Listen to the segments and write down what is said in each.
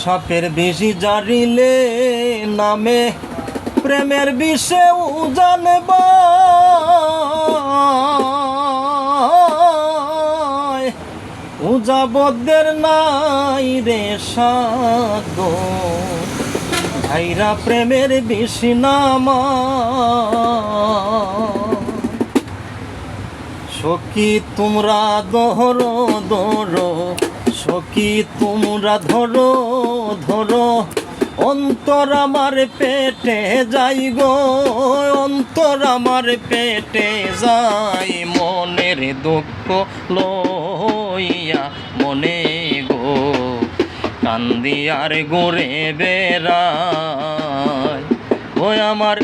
সাপের বিষি জারিলে নামে প্রেমের বিষে জানব উজাবদের নাই রে সাগো ভাইরা প্রেমের বিষি নামা সখী তোমরা ধরো ধরো সখী তোমরা ধরো ধরো অন্তর আমার পেটে যাই গো অন্তর আমার পেটে যাই মনের দুঃখ লইয়া মনে গো কান্দি আর ঘুরে বেড়াই ওই আমার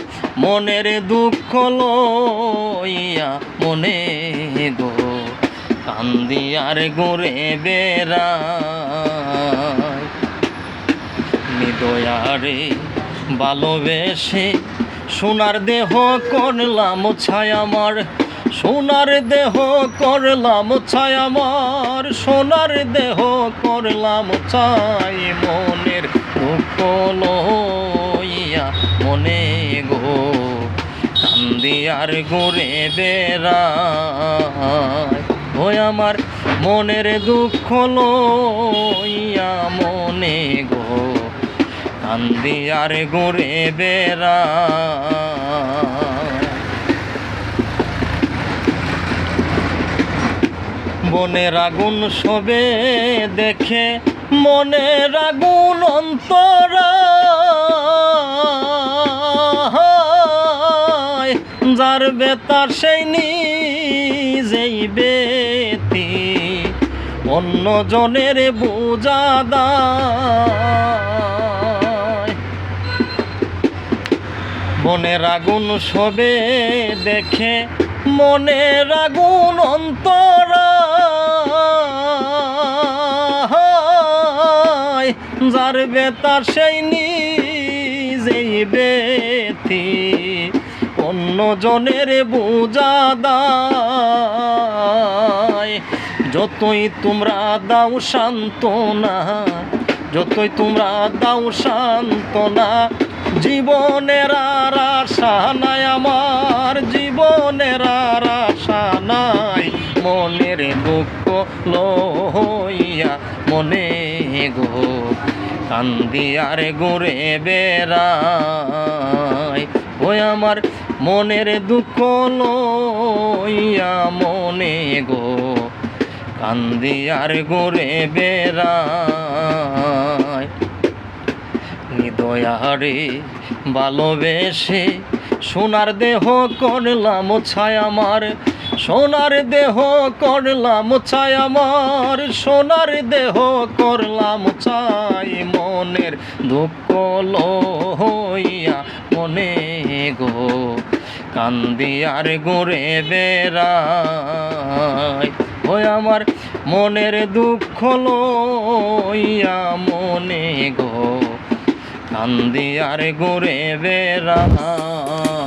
মনের দুঃখ লইয়া মনে গো কান্দি আর ঘুরে বেড়াই নিদয়ারে ভালোবেসে সোনার দেহ করলাম ছায় আমার সোনার দেহ করলাম ছায় আমার সোনার দেহ করলাম ছাই মনের দুঃখ লইয়া মনে গো কান্দি আর ঘুরে বেড়াই ওই আমার মনের দুঃখ লইয়া মনে গো কান্দি আর ঘুরে বেড়াই বনের আগুন সবে দেখে মনের আগুন অন্তরা যার বেতার সেই নিজেই বেতি অন্য জনের বোঝা দায় বনের আগুন সবে দেখে মনের আগুন অন্তরা যার বেতার সেই নিজেই বেতি অন্য জনের বোঝা দায় যতই তোমরা দাও সান্ত্বনা যতই তোমরা দাও সান্ত্বনা জীবনের আর আশা নাই আমার জীবনের আর আশা নাই মনের দুঃখ লইয়া মনে গো কান্দি আর ঘুরে বেড়াই ওই আমার মনের দুঃখ লইয়া মনে গো কান্দি আর ঘুরে বেড়াই নিদয়ারে ভালোবেসে সোনার দেহ করলাম ছায় আমার সোনার দেহ করলাম ছায় আমার সোনার দেহ করলাম ছাই মনের দুঃখ লইয়া মনে গো কান্দি আর ঘুরে বেড়াই ওই আমার মনের দুঃখ লইয়া মনে গো কান্দি আর ঘুরে বেড়াই।